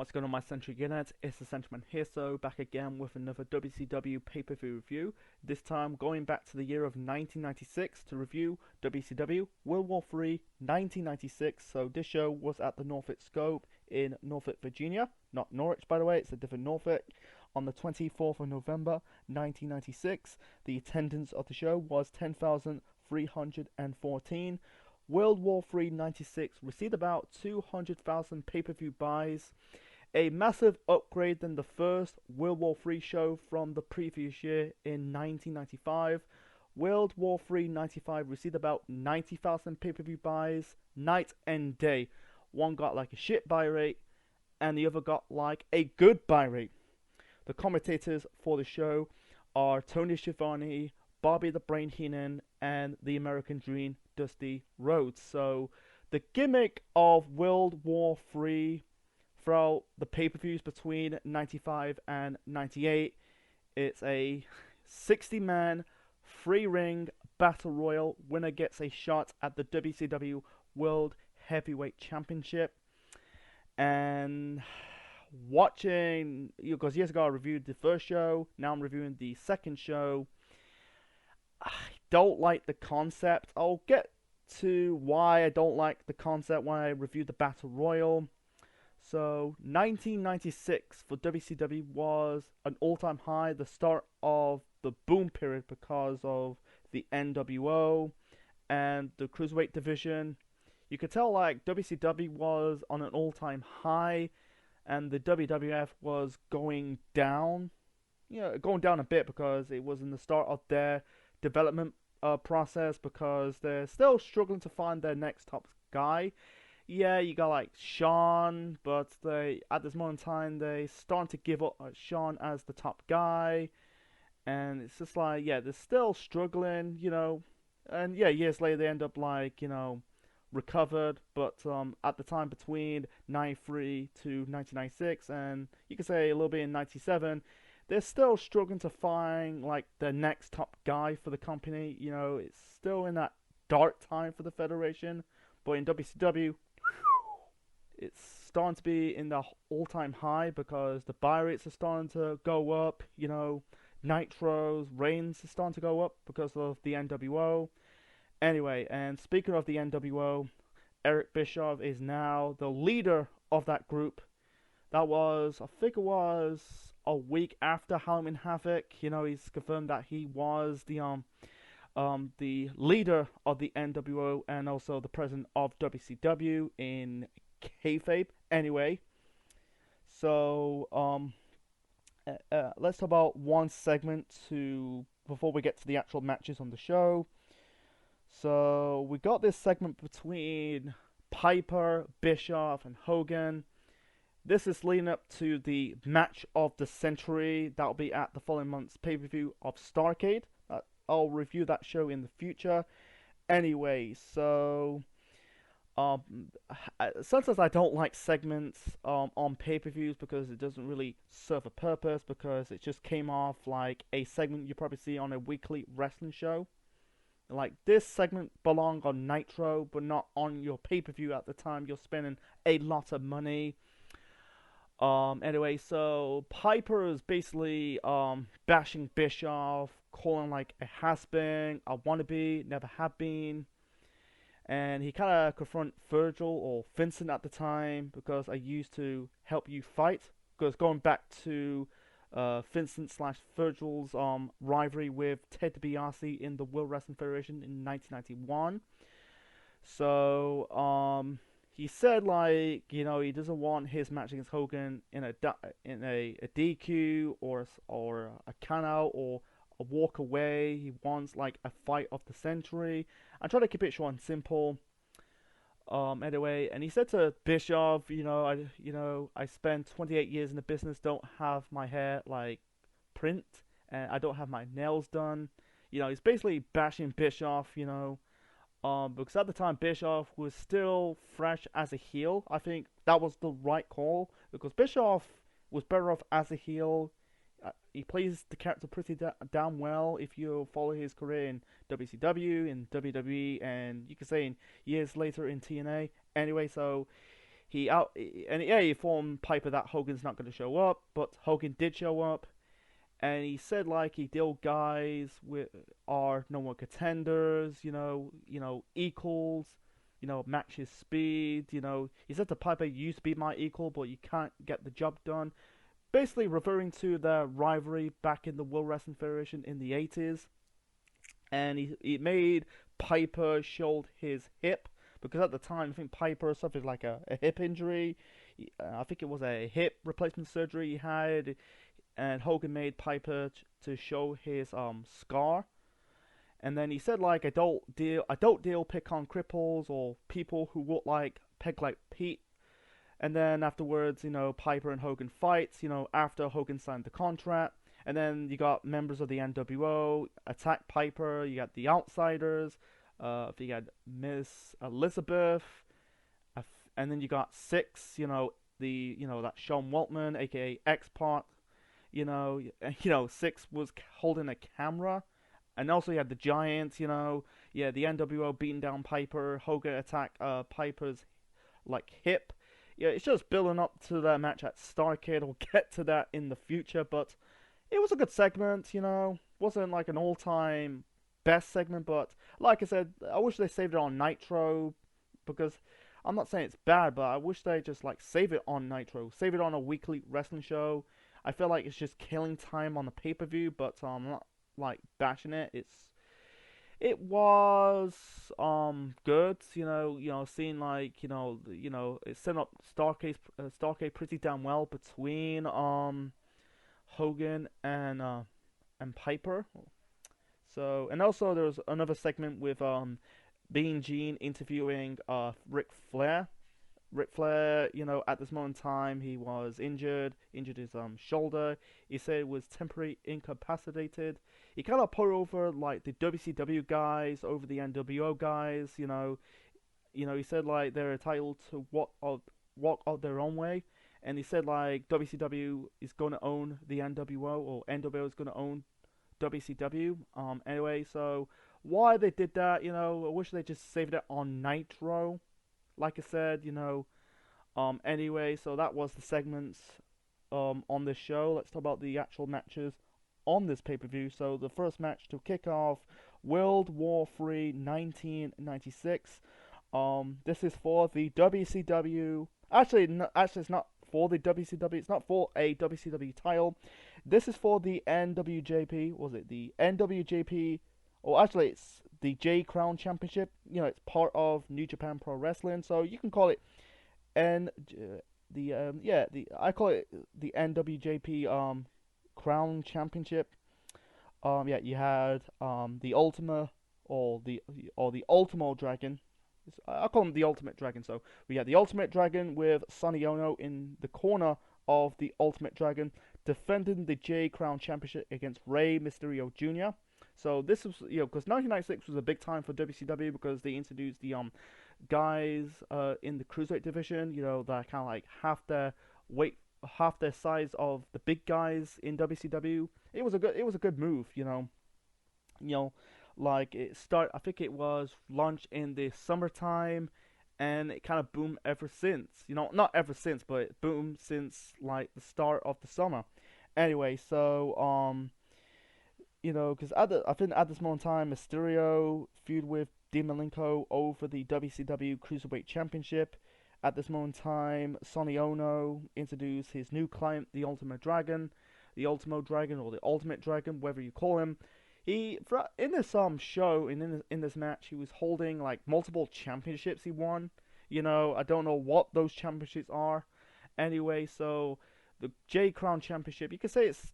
What's going on, my Century Unit? It's the Sentiment here, so back again with another WCW pay-per-view review. This time going back to the year of 1996 to review WCW World War 3 1996. So this show was at the Norfolk Scope in Norfolk, Virginia. Not Norwich, by the way, it's a different Norfolk. On the 24th of November 1996, the attendance of the show was 10,314. World War 3 96 received about 200,000 pay-per-view buys, a massive upgrade than the first World War 3 show from the previous year in 1995. World War 3 95 received about 90,000 pay-per-view buys, night and day. One got like a shit buy rate, and the other got like a good buy rate. The commentators for the show are Tony Schiavone, Bobby the Brain Heenan, and the American Dream, Dusty Rhodes. So the gimmick of World War 3 throughout the pay-per-views between 95 and 98, it's a 60-man free-ring battle royal. Winner gets a shot at the WCW World Heavyweight Championship. And watching, because years ago I reviewed the first show, now I'm reviewing the second show. I don't like the concept. I'll get to why I don't like the concept when I review the Battle Royal. So, 1996 for WCW was an all-time high, the start of the boom period because of the NWO and the Cruiserweight division. You could tell like WCW was on an all-time high and the WWF was going down. Going down a bit because it was in the start of their development process, because they're still struggling to find their next top guy. Yeah, you got like Shawn, but they at this moment in time they starting to give up Shawn as the top guy, and it's just like, yeah, they're still struggling, and yeah, years later they end up like recovered, but at the time between 93 to 1996, and you could say a little bit in 97, they're still struggling to find like the next top guy for the company. It's still in that dark time for the Federation. But in WCW, it's starting to be in the all-time high because the buy rates are starting to go up. Nitros, Reigns is starting to go up because of the NWO. Anyway, and speaking of the NWO, Eric Bischoff is now the leader of that group. That was, I think it was a week after Halloween Havoc. He's confirmed that he was the leader of the NWO and also the president of WCW in kayfabe. Anyway, so let's talk about one segment before we get to the actual matches on the show. So we got this segment between Piper, Bischoff, and Hogan. This is leading up to the match of the century that will be at the following month's pay-per-view of Starrcade. I'll review that show in the future. Anyway, so sometimes I don't like segments on pay-per-views because it doesn't really serve a purpose, because it just came off like a segment you probably see on a weekly wrestling show. Like, this segment belonged on Nitro, but not on your pay-per-view at the time. You're spending a lot of money. Anyway, so Piper is basically bashing Bischoff, calling like a has-been, a wannabe, never have been. And he kind of confront Virgil or Vincent at the time, because I used to help you fight. Because going back to Vincent slash Virgil's rivalry with Ted DiBiase in the World Wrestling Federation in 1991. So he said like he doesn't want his match against Hogan in a DQ or a count out or a walk away. He wants like a fight of the century. I try to keep it short and simple. Anyway, and he said to Bischoff, I spent 28 years in the business, don't have my hair like print, and I don't have my nails done. He's basically bashing Bischoff, because at the time Bischoff was still fresh as a heel. I think that was the right call, because Bischoff was better off as a heel. He plays the character pretty damn well if you follow his career in WCW, in WWE, and you could say in years later in TNA. Anyway, so he informed Piper that Hogan's not going to show up, but Hogan did show up, and he said like he dealt guys with are no more contenders, equals, match his speed, he said to Piper, you used to be my equal, but you can't get the job done. Basically referring to their rivalry back in the World Wrestling Federation in the 80s. And he made Piper showed his hip, because at the time I think Piper suffered like a hip injury. I think it was a hip replacement surgery he had, and Hogan made Piper to show his scar. And then he said like I don't deal pick on cripples or people who look like peg like Pete. And then afterwards, Piper and Hogan fights, after Hogan signed the contract. And then you got members of the NWO attack Piper. You got the Outsiders. You got Miss Elizabeth. And then you got Six, that Sean Waltman, aka X-Pac. Six was holding a camera. And also you had the Giants, the NWO beating down Piper. Hogan attacked Piper's hip. Yeah, it's just building up to that match at Starrcade. We'll get to that in the future, but it was a good segment, Wasn't like an all-time best segment, but like I said, I wish they saved it on Nitro, because I'm not saying it's bad, but I wish they just save it on Nitro, save it on a weekly wrestling show. I feel like it's just killing time on the pay-per-view, but I'm not bashing it. It was good, seeing it set up Starrcade pretty damn well between Hogan and Piper. So, and also there was another segment with Mean Gene interviewing Ric Flair. Ric Flair, at this moment in time, he was injured his shoulder. He said it was temporarily incapacitated. He kind of put over the WCW guys over the NWO guys. He said they're entitled to walk out their own way, and he said WCW is going to own the NWO, or NWO is going to own WCW. Anyway, so why they did that, I wish they just saved it on Nitro. Like I said, anyway, so that was the segments on this show. Let's talk about the actual matches on this pay-per-view. So the first match to kick off, World War III 1996. This is for the WCW. Actually, it's not for the WCW. It's not for a WCW title. This is for the NWJP. Was it the NWJP? Or actually, it's the J Crown Championship. It's part of New Japan Pro Wrestling, so you can call it I call it the NWJP Crown Championship. You had the Ultima or the Ultimo Dragon. I call him the Ultimate Dragon. So we had the Ultimate Dragon with Sonny Ono in the corner of the Ultimate Dragon, defending the J Crown Championship against Rey Mysterio Jr. So this was, because 1996 was a big time for WCW, because they introduced the guys in the cruiserweight division, that kind of half their weight, half their size of the big guys in WCW. It was a good move, I think it was launched in the summertime, and it kind of boomed ever since. Not ever since, but it boomed since the start of the summer. Anyway, so because I think at this moment in time, Mysterio feud with Dean Malenko over the WCW Cruiserweight Championship. At this moment in time, Sonny Ono introduced his new client, the Ultimate Dragon, the Ultimo Dragon, or the Ultimate Dragon, whatever you call him. In this show, in this match, he was holding multiple championships he won. I don't know what those championships are. Anyway, so the J Crown Championship, you could say it's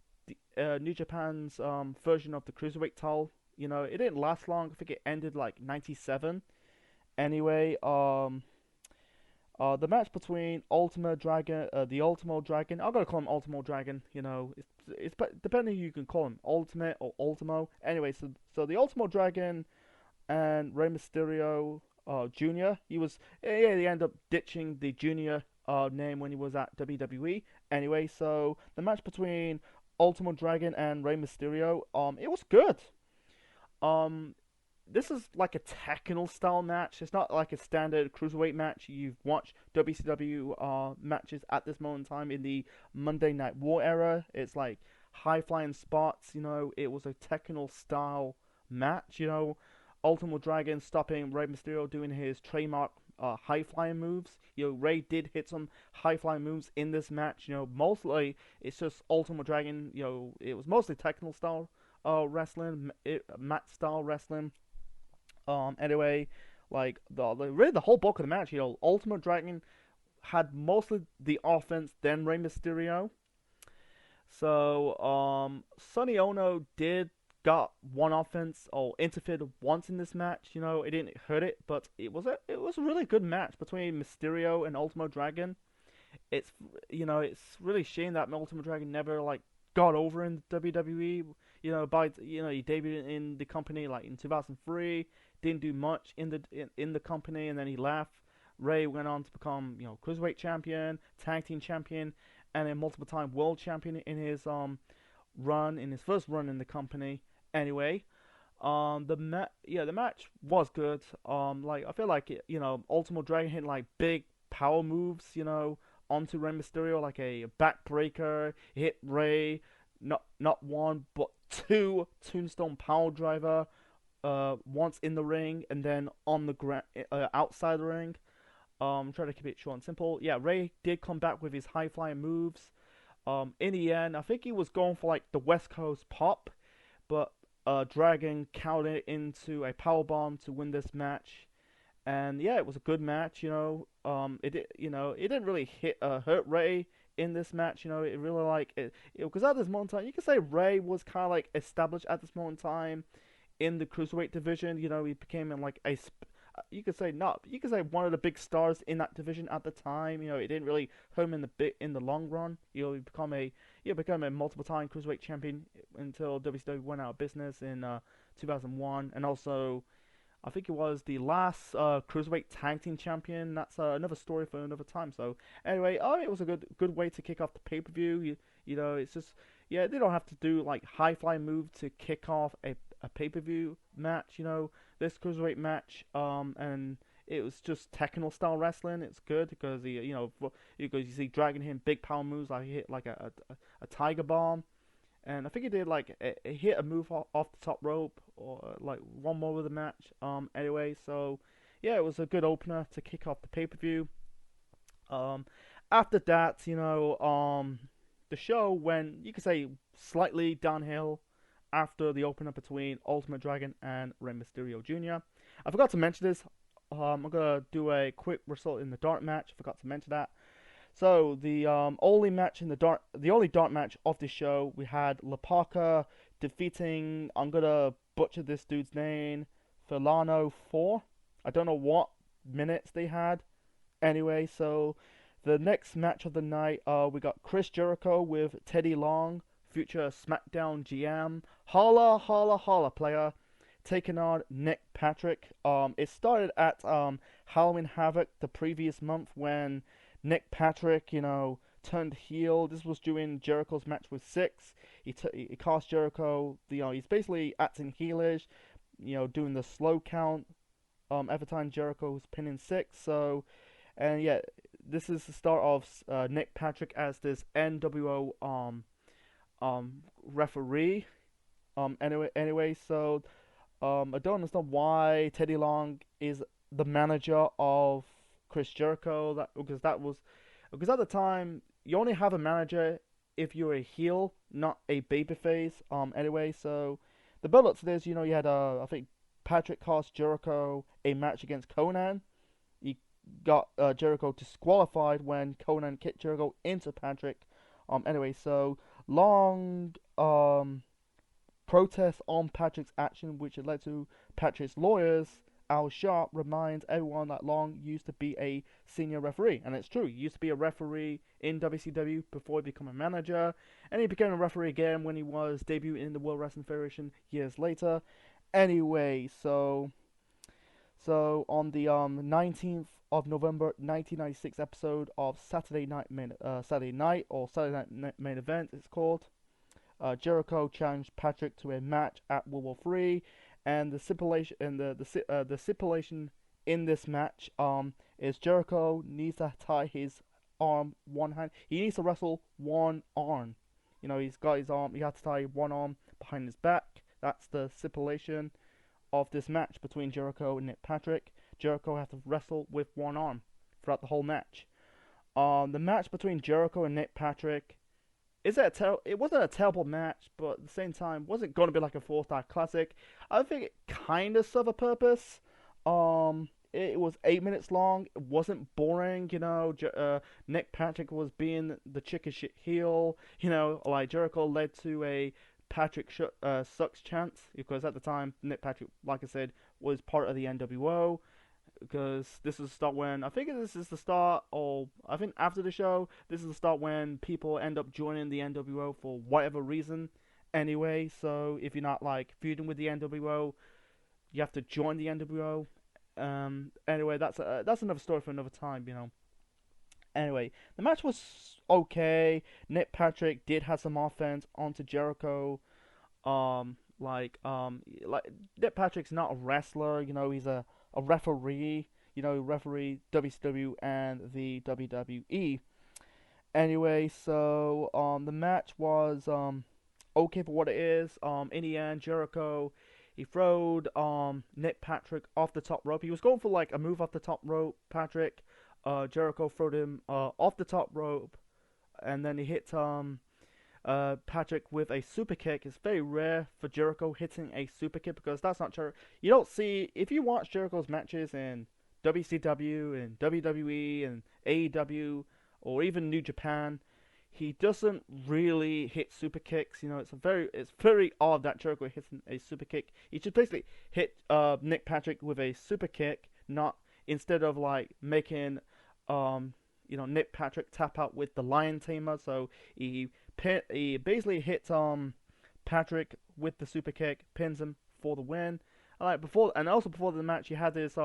New Japan's version of the Cruiserweight title. It didn't last long. I think it ended 97. Anyway, the match between Ultima Dragon, the Ultimo Dragon. I'm gonna call him Ultimo Dragon. It's depending who you can call him, Ultimate or Ultimo. Anyway, so the Ultimo Dragon and Rey Mysterio Jr. He ended up ditching the Junior name when he was at WWE. Anyway, so the match between Ultimo Dragon and Rey Mysterio, it was good. this is like a technical style match. It's not like a standard cruiserweight match. You've watched WCW matches at this moment in time in the Monday Night War era. It's like high flying spots. It was a technical style match. Ultimate Dragon stopping Rey Mysterio doing his trademark high flying moves. Rey did hit some high flying moves in this match. Mostly it's just Ultimate Dragon. It was mostly technical style wrestling, match style wrestling. Anyway, like really the whole bulk of the match, Ultimate Dragon had mostly the offense, then Rey Mysterio. So, Sonny Ono did got one offense or interfered once in this match. It didn't hurt it, but it was a really good match between Mysterio and Ultimate Dragon. It's really shame that Ultimate Dragon never like got over in WWE. He debuted in the company like in 2003, didn't do much in the company, and then he left. Ray went on to become cruiserweight champion, tag team champion, and a multiple time world champion in his first run in the company. Anyway, the match was good. I feel like Ultimate Dragon hit like big power moves, onto Rey Mysterio, like a backbreaker. He hit Ray, not one but two Tombstone Power Driver, once in the ring and then on the ground, outside the ring. Try to keep it short and simple. Yeah, Ray did come back with his high flying moves. In the end, I think he was going for like the West Coast pop, but Dragon countered into a power bomb to win this match. And yeah, it was a good match. It didn't really hurt Ray in this match. It really like it because at this moment in time, you can say Ray was kind of like established at this moment in time in the cruiserweight division. He became in like you could say not. You could say one of the big stars in that division at the time. It didn't really hurt him in the long run. He become a multiple time cruiserweight champion until WCW went out of business in 2001, and also I think it was the last cruiserweight tag team champion. That's another story for another time. So anyway, it was a good way to kick off the pay per view. It's just they don't have to do like high flying move to kick off a pay per view match. This cruiserweight match, and it was just technical style wrestling. It's good because you see Dragon hitting big power moves. Like he hit like a tiger bomb, and I think he did like he hit a move off the top rope or like one more of the match. Anyway, so yeah, it was a good opener to kick off the pay per view. After that, the show went, you could say, slightly downhill after the opener between Ultimate Dragon and Rey Mysterio Jr. I forgot to mention this. I'm gonna do a quick result in the dark match. I forgot to mention that. So the only dark match of the show, we had Lapaka defeating, I'm gonna butcher this dude's name, Filano 4. I don't know what minutes they had. Anyway, so the next match of the night, we got Chris Jericho with Teddy Long, future SmackDown GM, holla holla holla player, taking on Nick Patrick. It started at Halloween Havoc the previous month when Nick Patrick, turned heel. This was during Jericho's match with Six. He cost Jericho. He's basically acting heelish, doing the slow count. Every time Jericho was pinning Six. So, and yeah, this is the start of Nick Patrick as this NWO referee. Anyway, so I don't understand why Teddy Long is the manager of Chris Jericho. Because at the time you only have a manager if you're a heel, not a babyface. Anyway, so the build up to this, you had I think Patrick cost Jericho a match against Conan. He got Jericho disqualified when Conan kicked Jericho into Patrick. Anyway, so Long protest on Patrick's action, which led to Patrick's lawyers. Al Sharp reminds everyone that Long used to be a senior referee, and it's true. He used to be a referee in WCW before he became a manager, and he became a referee again when he was debuting in the World Wrestling Federation years later. Anyway, so on the 19th of November 1996 episode of Saturday Night Main Event, it's called. Jericho challenged Patrick to a match at World War III, And the stipulation in this match is Jericho needs to tie his arm one hand. He needs to wrestle one arm. He's got his arm. He has to tie one arm behind his back. That's the stipulation of this match between Jericho and Nick Patrick. Jericho has to wrestle with one arm throughout the whole match. The match between Jericho and Nick Patrick it wasn't a terrible match, but at the same time, wasn't going to be like a 4-star classic. I think it kind of served a purpose. It was 8 minutes long. It wasn't boring. Nick Patrick was being the chicken shit heel. Like Jericho led to a Patrick sucks chance because at the time Nick Patrick, like I said, was part of the NWO. Because this is the start when I think this is the start, or I think after the show, this is the start when people end up joining the NWO for whatever reason. Anyway, so if you're not like feuding with the NWO, you have to join the NWO. Anyway, that's another story for another time, Anyway, the match was okay. Nick Patrick did have some offense onto Jericho. Like Nick Patrick's not a wrestler, he's a referee, referee WCW and the WWE. Anyway, so the match was okay for what it is. In the end, Jericho he throwed Nick Patrick off the top rope. He was going for like a move off the top rope. Jericho throwed him off the top rope, and then he hit Patrick with a super kick. It's very rare for Jericho hitting a super kick because that's not Jericho. You don't see, if you watch Jericho's matches in WCW and WWE and AEW or even New Japan, he doesn't really hit super kicks. It's very odd that Jericho hits a super kick. He should basically hit Nick Patrick with a super kick, not instead of like making Nick Patrick tap out with the Lion Tamer. So he basically hits Patrick with the super kick, pins him for the win. Before the match, you had this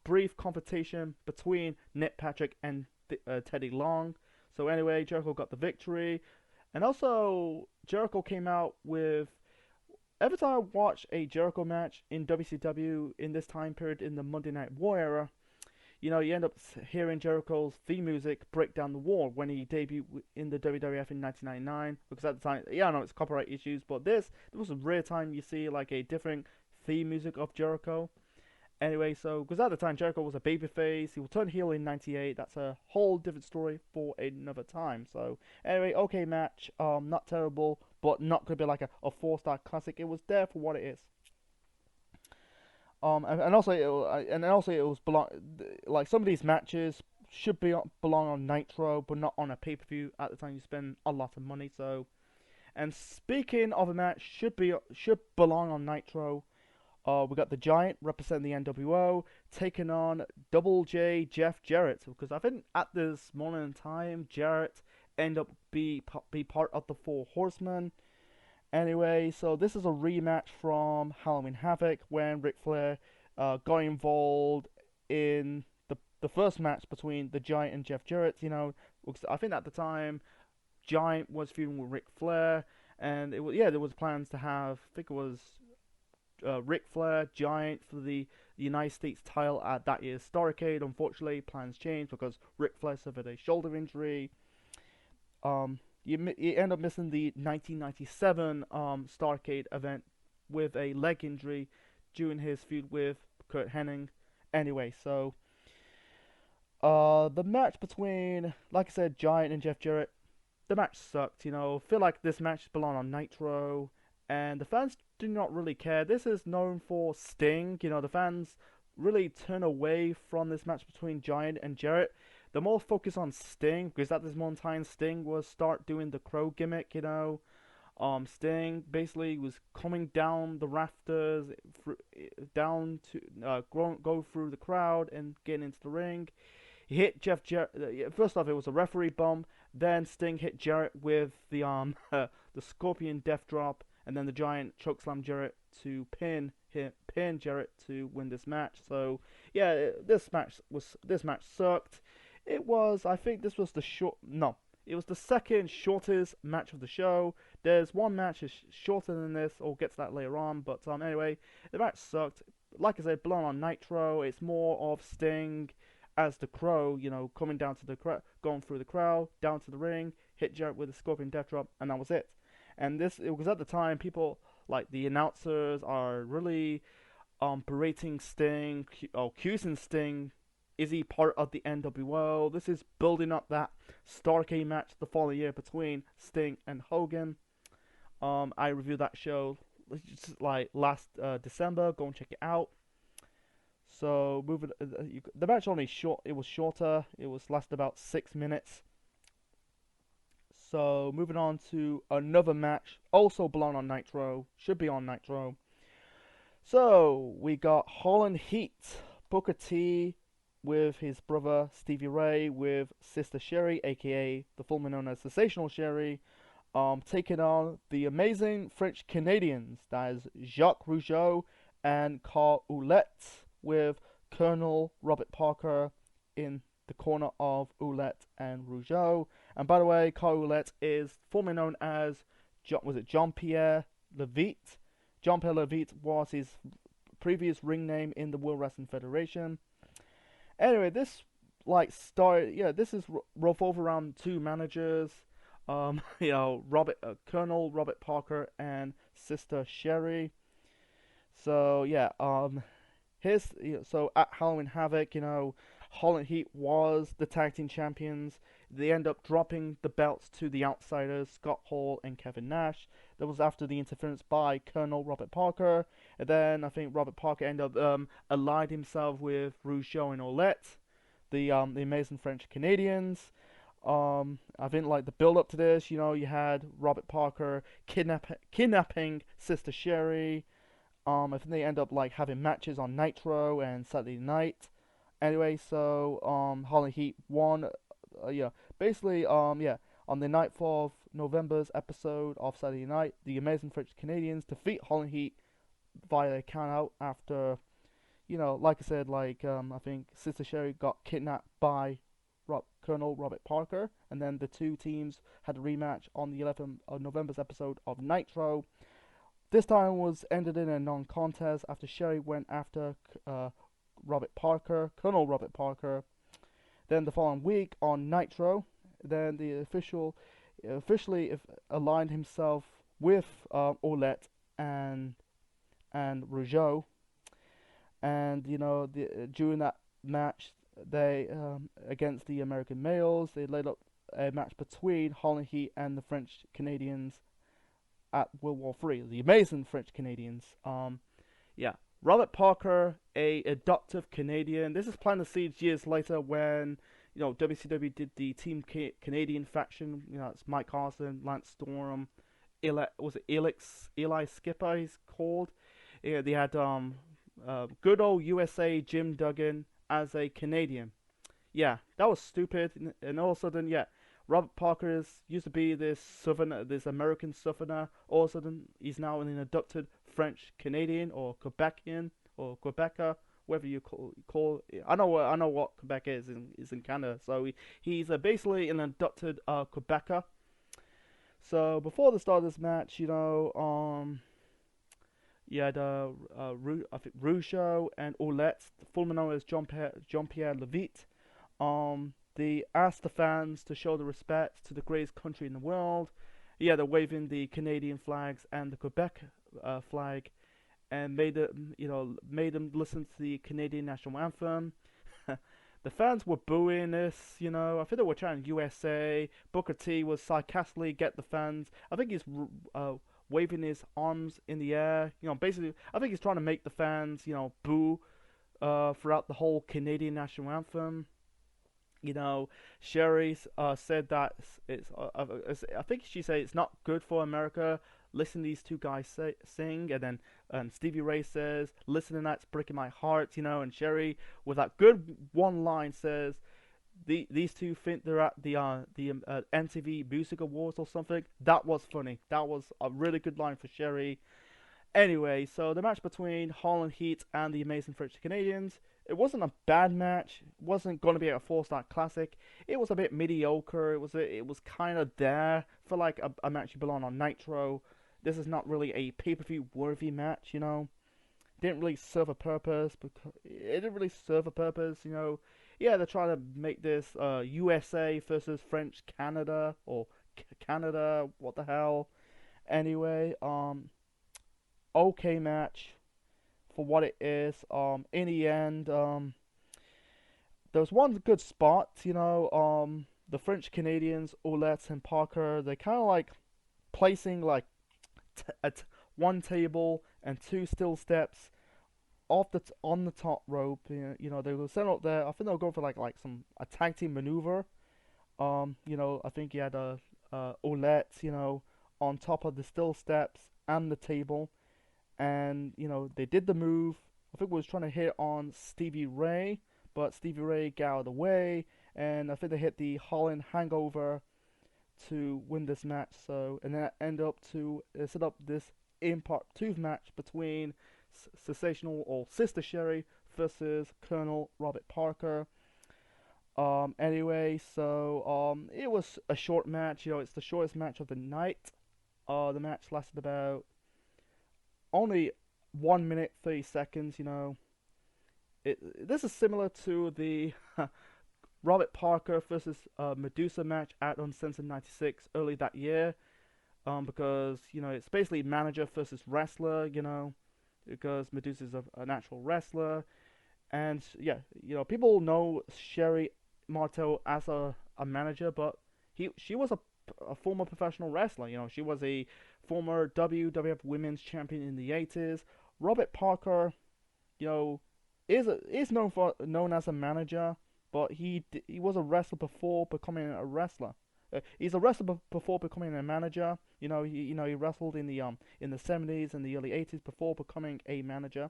brief confrontation between Nick Patrick and Teddy Long. So anyway, Jericho got the victory, and also Jericho came out with. Every time I watch a Jericho match in WCW in this time period in the Monday Night War era, you end up hearing Jericho's theme music break down the wall when he debuted in the WWF in 1999. Because at the time, I know it's copyright issues, but there was a rare time you see like a different theme music of Jericho. Anyway, so because at the time Jericho was a babyface, he will turn heel in '98. That's a whole different story for another time. So anyway, okay match, not terrible, but not gonna be like a 4-star classic. It was there for what it is. And also it was like some of these matches should belong on Nitro, but not on a pay-per-view. At the time, you spend a lot of money. So, and speaking of a match should belong on Nitro. We got the Giant representing the NWO taking on Double J Jeff Jarrett, because I think at this moment in time Jarrett end up be part of the Four Horsemen. Anyway, so this is a rematch from Halloween Havoc when Ric Flair got involved in the first match between the Giant and Jeff Jarrett. I think at the time Giant was feuding with Ric Flair, and there was plans to have, I think it was Ric Flair, Giant for the United States title at that year's Starrcade. Unfortunately, plans changed because Ric Flair suffered a shoulder injury. You end up missing the 1997 Starrcade event with a leg injury during his feud with Kurt Hennig. Anyway, so the match between, like I said, Giant and Jeff Jarrett, the match sucked. Feel like this match belonged on Nitro, and the fans do not really care. This is known for Sting. The fans really turn away from this match between Giant and Jarrett. They're more focused on Sting, because at this moment in time, Sting was start doing the crow gimmick, Sting basically was coming down the rafters, down to go through the crowd and get into the ring. He hit Jeff Jarrett. First off, it was a referee bump. Then Sting hit Jarrett with the the Scorpion Death Drop, and then the Giant chokeslam Jarrett to pin Jarrett to win this match. So yeah, this match sucked. I think this was the short. No, it was the second shortest match of the show. There's one match is shorter than this. I'll get to that later on. But anyway, the match sucked. Like I said, blown on Nitro. It's more of Sting as the Crow, coming down to the going through the crowd, down to the ring, hit Jarrett with a Scorpion Death Drop, and that was it. And it was at the time people like the announcers are really berating Sting, accusing Sting. Is he part of the NWO? This is building up that Starrcade match the following year between Sting and Hogan. I reviewed that show just like last December. Go and check it out. So moving, the match only short. It was shorter. It was lasted about 6 minutes. So moving on to another match, also blown on Nitro. Should be on Nitro. So we got Holland Heat, Booker T with his brother Stevie Ray with Sister Sherry, aka the formerly known as Sensational Sherry, taking on the amazing French Canadians. That is Jacques Rougeau and Carl Ouellette, with Colonel Robert Parker in the corner of Ouellette and Rougeau. And by the way, Carl Ouellette is formerly known as Jean-Pierre Levitte. Jean-Pierre Levitte was his previous ring name in the World Wrestling Federation. Anyway, this this is revolve around two managers, Colonel Robert Parker and Sister Sherry. So yeah, so at Halloween Havoc, Holland Heat was the tag team champions. They end up dropping the belts to the Outsiders, Scott Hall and Kevin Nash. That was after the interference by Colonel Robert Parker. And then I think Robert Parker ended up allied himself with Rougeau and Ouellette, the amazing French Canadians. I think like the build up to this, you had Robert Parker kidnapping Sister Sherry. I think they end up like having matches on Nitro and Saturday Night. Anyway, so Holland Heat won. Basically, on the night of November's episode of Saturday Night, the amazing French Canadians defeat Holland Heat via a count out after, like I said, I think Sister Sherry got kidnapped by Colonel Robert Parker, and then the two teams had a rematch on the 11th of November's episode of Nitro. This time was ended in a non-contest after Sherry went after Colonel Robert Parker. Then the following week on Nitro, then the officially aligned himself with Ouellette and Rougeau, and during that match, they against the American males, they laid up a match between Holland Heat and the French Canadians at World War III, the amazing French Canadians. Robert Parker, a adoptive Canadian. This is planting the seeds years later when WCW did the Team Canadian faction. It's Mike Carson, Lance Storm, Eli Skipper he's called. Yeah, they had good old USA Jim Duggan as a Canadian. Yeah, that was stupid. And all of a sudden, Robert Parker used to be this Southerner, this American Southerner. All of a sudden, he's now an adopted French Canadian or Quebecian or Quebecer, whatever you call. I know what Quebec is in Canada. So he's basically an adopted Quebecer. So before the start of this match, you had I think Rougeau and Ouellette, formerly known as Jean-Pierre Levitte. They asked the fans to show the respect to the greatest country in the world. Yeah, they're waving the Canadian flags and the Quebec flag, and made them listen to the Canadian national anthem. The fans were booing this, I think they were chanting USA. Booker T was sarcastically get the fans. I think he's waving his arms in the air. Basically, I think he's trying to make the fans, boo throughout the whole Canadian national anthem. Sherry said that I think she said it's not good for America. Listen to these two guys sing, and then Stevie Ray says, "Listen to that's breaking my heart," and Sherry with that good one line says, "These two think they're at the MTV Music Awards or something." That was funny. That was a really good line for Sherry. Anyway, so the match between Holland Heat and the amazing French Canadians it wasn't a bad match. It wasn't going to be a 4-star classic. It was a bit mediocre. It was kind of there for like a match you belong on Nitro. This is not really a pay-per-view worthy match, you know. Didn't really serve a purpose because it didn't really serve a purpose, you know. Yeah, they're trying to make this USA versus French Canada or Canada, what the hell. Anyway, okay match for what it is. In the end, there was one good spot, you know. The French Canadians, Ouellette and Parker, they kind of like placing like at one table and two steel steps on the top rope. You know, they were set up there. I think they were going for like some a tag team maneuver. You know, I think he had a Ouellette, you know, on top of the steel steps and the table, and you know they did the move. I think we was trying to hit on Stevie Ray, but Stevie Ray got out of the way, and I think they hit the Holland Hangover to win this match. So, and then end up to set up this Part 2 match between Sensational or Sister Sherry versus Colonel Robert Parker. Anyway, so it was a short match. You know, it's the shortest match of the night. The match lasted about only 1 minute 30 seconds. You know, this is similar to the Robert Parker versus Medusa match at Uncensored '96 early that year. Because you know it's basically manager versus wrestler. You know, because Medusa's an actual wrestler, and yeah, you know people know Sherry Martel as a manager, but she was a former professional wrestler. You know, she was a former WWF Women's Champion in the '80s. Robert Parker, you know, is known as a manager, but he was a wrestler before becoming a wrestler. He's a wrestler before becoming a manager. You know, he wrestled in the '70s and the early '80s before becoming a manager.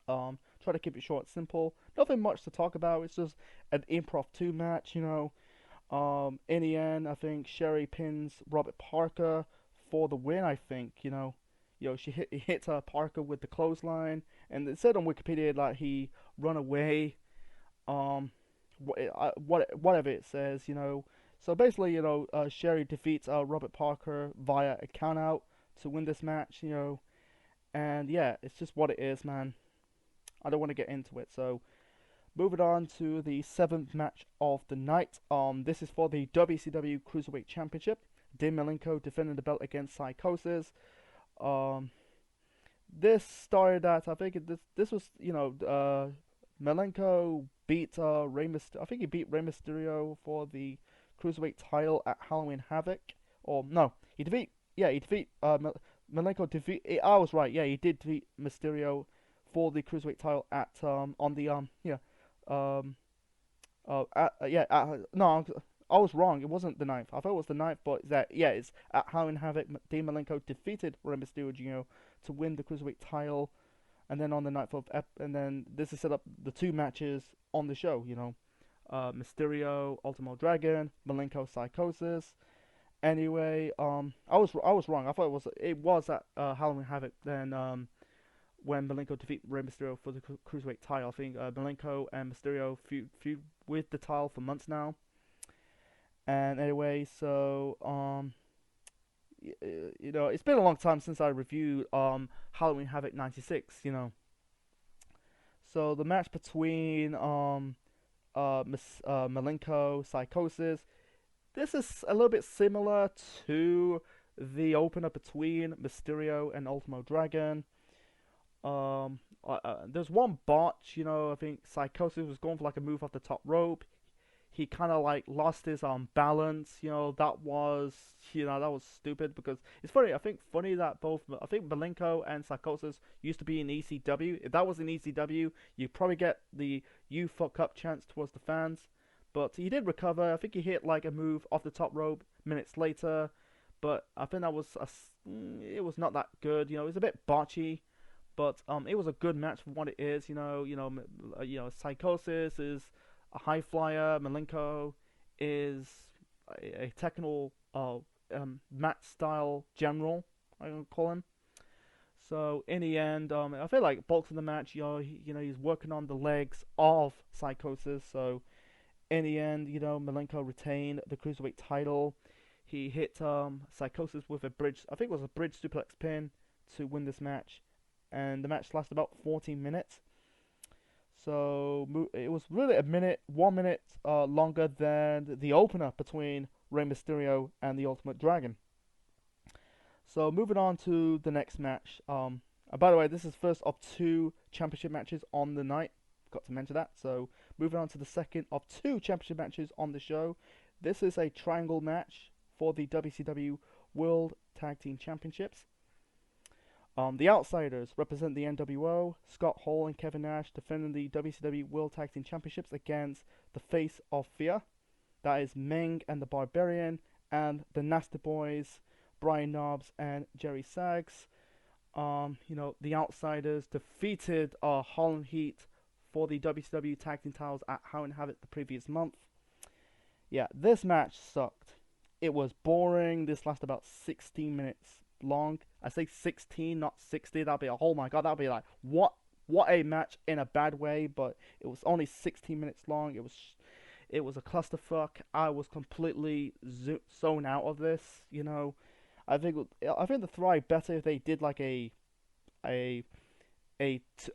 Try to keep it short, simple. Nothing much to talk about. It's just an improv 2 match. You know, in the end, I think Sherry pins Robert Parker for the win. I think she hits Parker with the clothesline, and it said on Wikipedia that he run away. Whatever it says, you know. So basically, you know, Sherry defeats Robert Parker via a countout to win this match, you know. And yeah, it's just what it is, man. I don't want to get into it. So moving on to the 7th match of the night. This is for the WCW Cruiserweight Championship. Dean Malenko defending the belt against Psychosis. This started at, I think this was, you know, Malenko beat Rey Mysterio. I think he beat Rey Mysterio for the Cruiserweight title at Halloween Havoc. Or no, he defeat Malenko defeat. I was right. Yeah, he did defeat Mysterio for the Cruiserweight title at on the no, I was wrong. It wasn't the 9th. I thought it was the 9th, but it's at Halloween Havoc. Dean Malenko defeated Rey Mysterio Jr. to win the Cruiserweight title, and then on the 9th of and then this is set up the 2 matches on the show. You know, Mysterio, Ultimo Dragon, Malenko, Psychosis. Anyway, I was wrong. I thought it was at Halloween Havoc. Then when Malenko defeated Rey Mysterio for the Cruiserweight title. I think Malenko and Mysterio feud with the title for months now. And anyway, so you know, it's been a long time since I reviewed Halloween Havoc '96. You know, so the match between Malenko, Psychosis. This is a little bit similar to the opener between Mysterio and Ultimo Dragon. There's one botch, you know. I think Psychosis was going for like a move off the top rope. He kind of like lost his balance, you know. That was stupid because it's funny. I think that I think Malenko and Psychosis used to be in ECW. If that was in ECW, you'd probably get the "you fuck up" chance towards the fans. But he did recover. I think he hit like a move off the top rope minutes later. But I think that was it was not that good. You know, it was a bit botchy. But it was a good match for what it is. You know, Psychosis is a high flyer. Malenko is a technical match style general, I'm gonna call him. So in the end, I feel like bulk of the match, he's working on the legs of Psychosis. So in the end, Malenko retained the cruiserweight title. He hit Psychosis with a bridge, I think it was a bridge suplex pin to win this match, and the match lasted about 14 minutes. So it was really 1 minute longer than the opener between Rey Mysterio and the Ultimate Dragon. So moving on to the next match. By the way, this is first of 2 championship matches on the night. Got to mention that. So moving on to the second of 2 championship matches on the show. This is a triangle match for the WCW World Tag Team Championships. The Outsiders represent the NWO. Scott Hall and Kevin Nash defending the WCW World Tag Team Championships against the Face of Fear. That is Meng and the Barbarian, and the Nasty Boys, Brian Knobbs and Jerry Sags. The Outsiders defeated Harlem Heat for the WCW Tag Team titles at Hell in Havoc the previous month. Yeah, this match sucked. It was boring. This lasted about 16 minutes long. I say 16, not 60. That'd be oh my god, that'd be like what a match in a bad way. But it was only 16 minutes long. It was a clusterfuck. I was completely zoned out of this. I think the thrive better if they did like a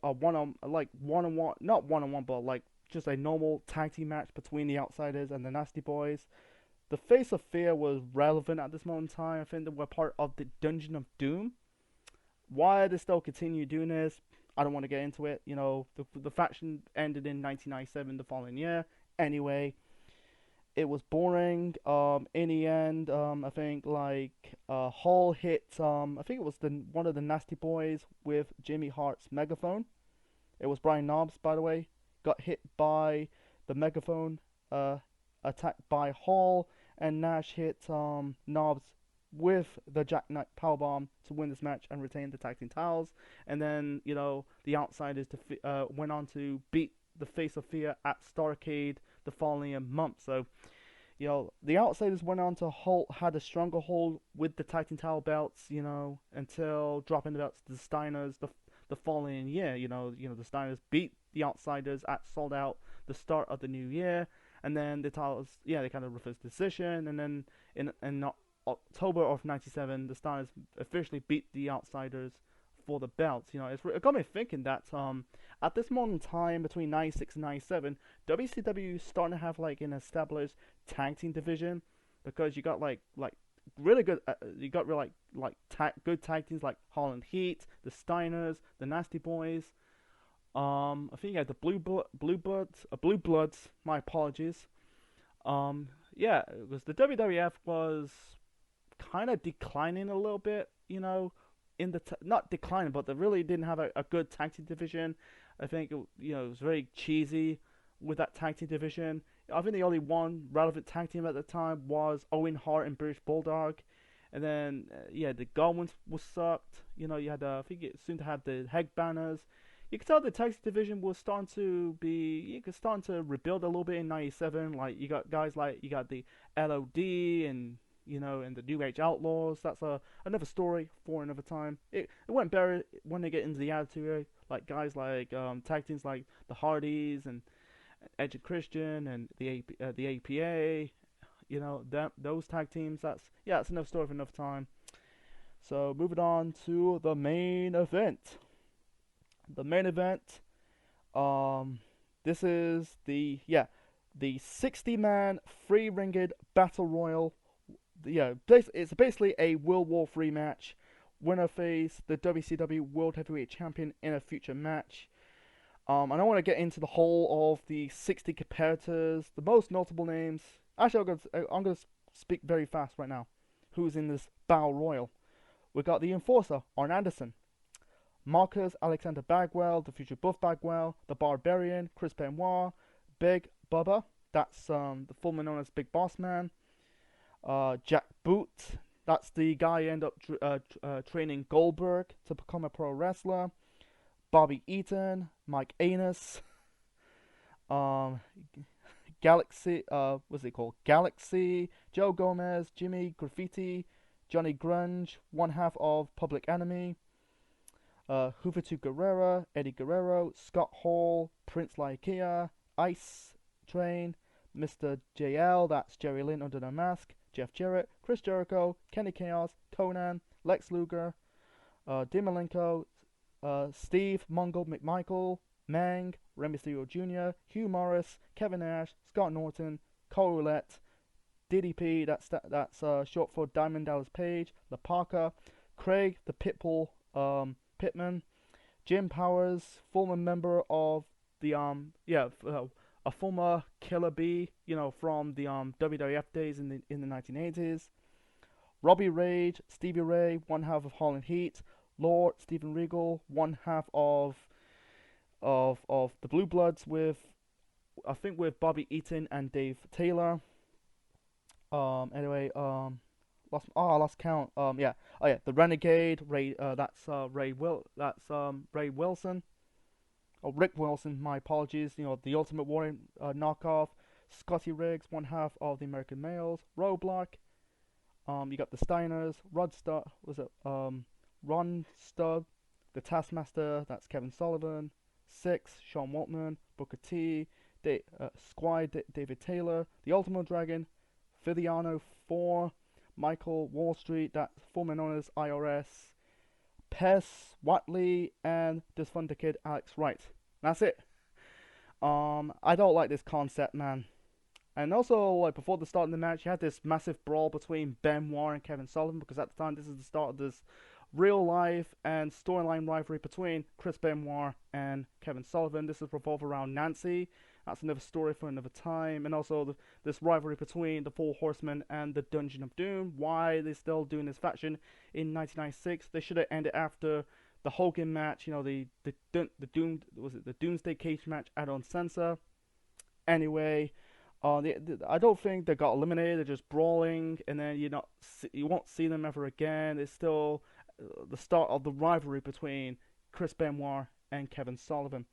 one-on-one, not one-on-one, but like just a normal tag team match between the Outsiders and the Nasty Boys. The Face of Fear was relevant at this moment in time. I think they were part of the Dungeon of Doom. Why they still continue doing this, I don't want to get into it. The faction ended in 1997, the following year. Anyway, it was boring. In the end, I think Hall hit. I think it was one of the Nasty Boys with Jimmy Hart's megaphone. It was Brian Knobbs, by the way, got hit by the megaphone. Attacked by Hall, and Nash hit Knobbs with the Jackknife Powerbomb to win this match and retain the tag team titles. And then the Outsiders went on to beat the Face of Fear at Starrcade the following month. So the Outsiders went on to had a stronger hold with the tag team title belts, until dropping the belts to the Steiners the following year. The Steiners beat the Outsiders at Sold Out the start of the new year. And then the titles, they kind of reversed the decision. And then in October of '97, the Steiners officially beat the Outsiders for the belts. It got me thinking that at this moment in time, between '96 and '97, WCW is starting to have like an established tag team division, because you got like really good, you got really good tag teams like Harlem Heat, the Steiners, the Nasty Boys. I think you had the Blue Bloods. My apologies. It was the WWF was kind of declining a little bit. Not declining, but they really didn't have a good tag team division. I think it was very cheesy with that tag team division. I think the only one relevant tag team at the time was Owen Hart and British Bulldog. And then the Godwins was sucked. You had I think it soon to have the Headbangers. You could tell the tag team division was starting to rebuild a little bit in '97. Like you got guys like you got the LOD and and the New Age Outlaws. That's another story for another time. It went better when they get into the Attitude Era. Like guys like tag teams like the Hardys and Edge and Christian and the APA. Those tag teams. That's another story for another time. So moving on to the main event. The main event, this is the 60-man three-ringed battle royal. It's basically a World War III match. Winner face the WCW World Heavyweight Champion in a future match. I don't want to get into the whole of the 60 competitors. The most notable names. Actually, I'm gonna speak very fast right now. Who's in this battle royal? We got the Enforcer, Arn Anderson. Marcus Alexander Bagwell, the future Buff Bagwell, the Barbarian, Chris Benoit, Big Bubba, that's the former known as Big Boss Man, Jack Boot, that's the guy who ended up training Goldberg to become a pro wrestler, Bobby Eaton, Mike Anus, Galaxy, what's it called? Galaxy, Joe Gomez, Jimmy Graffiti, Johnny Grunge, one half of Public Enemy, Juventud Guerrera, Eddie Guerrero, Scott Hall, Prince Laikia, Ice Train, Mr. JL, that's Jerry Lynn under the mask, Jeff Jarrett, Chris Jericho, Kenny Chaos, Conan, Lex Luger, Dean Malenko, Steve Mungo McMichael, Mang, Rey Mysterio Jr., Hugh Morris, Kevin Nash, Scott Norton, Cole Roulette, DDP, that's short for Diamond Dallas Page, La Parka, Craig the Pitbull Pittman, Jim Powers, former member of the a former Killer Bee, from the WWF days in the 1980s. Robbie Rage, Stevie Ray, one half of Holland Heat, Lord Steven Regal, one half of the Blue Bloods with Bobby Eaton and Dave Taylor. Lost count. The Renegade, Ray. Ray Wilson. Oh, Rick Wilson. My apologies. The Ultimate Warrior knockoff. Scotty Riggs, one half of the American Males. Roadblock. You got the Steiners. Ron Stubb. The Taskmaster. That's Kevin Sullivan. Six. Sean Waltman. Booker T. Squire David Taylor. The Ultimate Dragon. Viviano 4, Michael Wall Street, that's formerly known as IRS, Pez, Watley, and this Thunder Kid, Alex Wright. That's it. I don't like this concept, man. And also, before the start of the match, you had this massive brawl between Benoit and Kevin Sullivan, because at the time, this is the start of this real life and storyline rivalry between Chris Benoit and Kevin Sullivan. This is revolved around Nancy. That's another story for another time. And also this rivalry between the Four Horsemen and the Dungeon of Doom. Why they're still doing this faction in 1996? They should have ended after the Hogan match. The Doomsday Cage match at Uncensored. Anyway, I don't think they got eliminated. They're just brawling, and then you won't see them ever again. It's still the start of the rivalry between Chris Benoit and Kevin Sullivan.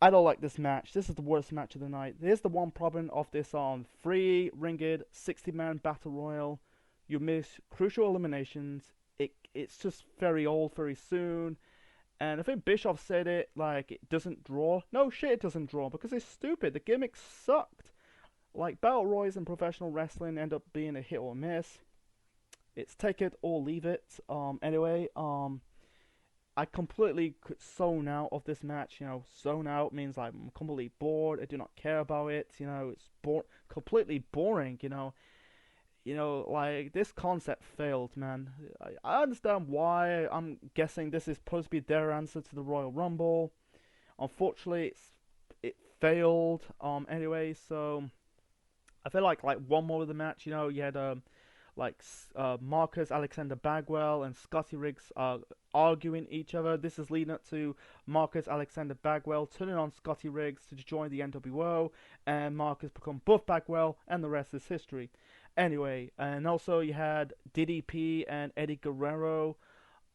I don't like this match. This is the worst match of the night. Here's the one problem of this 3-ringed 60-man battle royal. You miss crucial eliminations. It's just very old, very soon. And I think Bischoff said it it doesn't draw. No shit, it doesn't draw because it's stupid. The gimmick sucked. Battle royals in professional wrestling end up being a hit or miss. It's take it or leave it. I completely zone out of this match. Zone out means I'm completely bored. I do not care about it. It's completely boring. This concept failed, man. I understand why. I'm guessing this is supposed to be their answer to the Royal Rumble. Unfortunately, it failed. So I feel like one more of the match. You had Marcus Alexander Bagwell and Scotty Riggs arguing each other. This is leading up to Marcus Alexander Bagwell turning on Scotty Riggs to join the NWO, and Marcus become Buff Bagwell, and the rest is history. Anyway, and also you had DDP and Eddie Guerrero.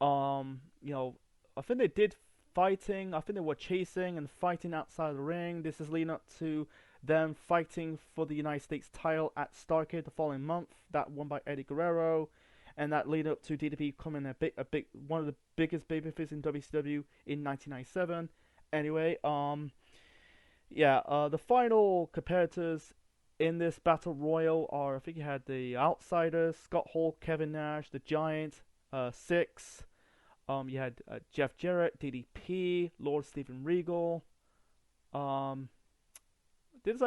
I think they did fighting. I think they were chasing and fighting outside the ring. This is leading up to them fighting for the United States title at Starrcade the following month. That won by Eddie Guerrero, and that led up to DDP becoming one of the biggest babyfaces in WCW in 1997. Anyway, the final competitors in this battle royal are, I think you had the Outsiders, Scott Hall, Kevin Nash, the Giant, Six. You had Jeff Jarrett, DDP, Lord Steven Regal. This is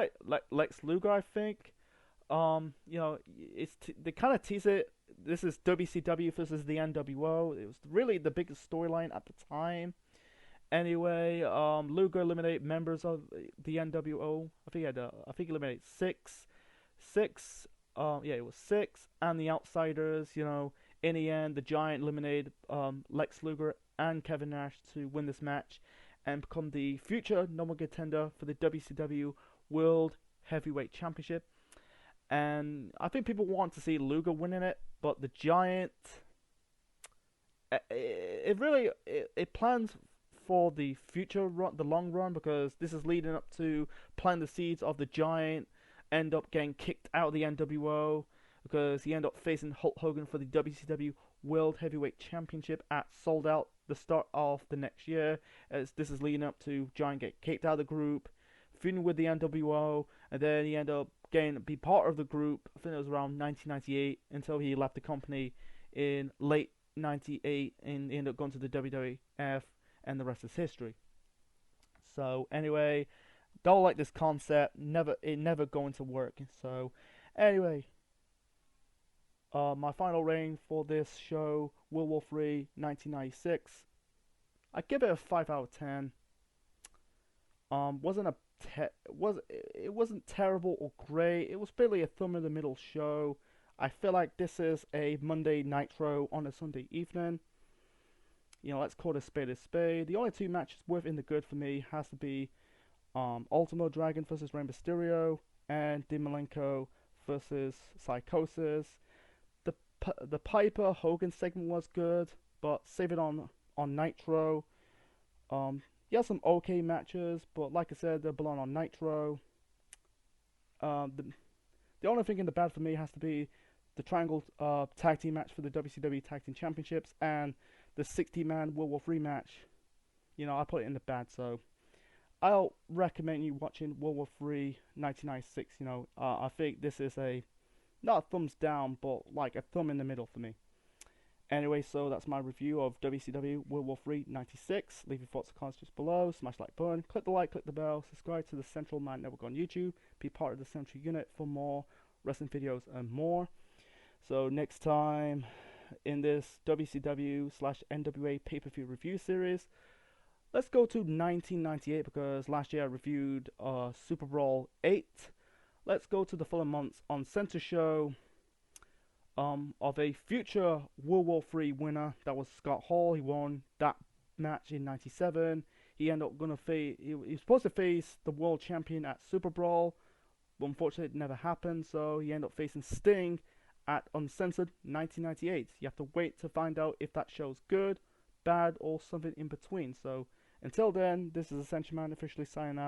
Lex Luger, I think. They kind of tease it. This is WCW versus the NWO. It was really the biggest storyline at the time. Anyway, Luger eliminated members of the NWO. I think he eliminated six. It was six, and the Outsiders. In the end, the Giant eliminated Lex Luger and Kevin Nash to win this match and become the future number one contender for the WCW World Heavyweight Championship. And I think people want to see Luger winning it, but the Giant, it plans for the future run, the long run, because this is leading up to planting the seeds of the Giant end up getting kicked out of the NWO, because he ended up facing Hulk Hogan for the WCW World Heavyweight Championship at Sold Out the start of the next year, as this is leading up to Giant get kicked out of the group, feuding with the NWO, and then he ended up getting to be part of the group. I think it was around 1998 until he left the company in late 98 and ended up going to the WWF, and the rest is history. So anyway, don't like this concept. It never going to work. So anyway, my final rating for this show, World War 3, 1996. I give it a 5 out of 10. Wasn't a it wasn't terrible or great. It was barely a thumb in the middle show. I feel like this is a Monday Nitro on a Sunday evening. You know, let's call it a spade a spade. The only two matches worth in the good for me has to be Ultimo Dragon versus Rey Mysterio and Dean Malenko versus Psychosis. The Piper Hogan segment was good, but save it on Nitro. You have some okay matches, but like I said, they belong on Nitro. The only thing in the bad for me has to be the Triangle Tag Team match for the WCW Tag Team Championships and the 60-man World War 3 match. You know, I put it in the bad, so I'll recommend you watching World War 3 1996. You know, I think this is not a thumbs down, but like a thumb in the middle for me. Anyway, so that's my review of WCW World War 3 96. Leave your thoughts and comments just below. Smash the like button, click the like, click the bell, subscribe to the Central Mind Network on YouTube. Be part of the Central Unit for more wrestling videos and more. So next time in this WCW/NWA pay-per-view review series, let's go to 1998 because last year I reviewed Super Brawl 8. Let's go to the following months on Center Show of a future World War 3 winner. That was Scott Hall. He won that match in 97. He ended up gonna face. He was supposed to face the world champion at Super Brawl, but unfortunately it never happened. So he ended up facing Sting at Uncensored 1998. You have to wait to find out if that show's good, bad, or something in between. So until then, this is Ascension Man officially signing out.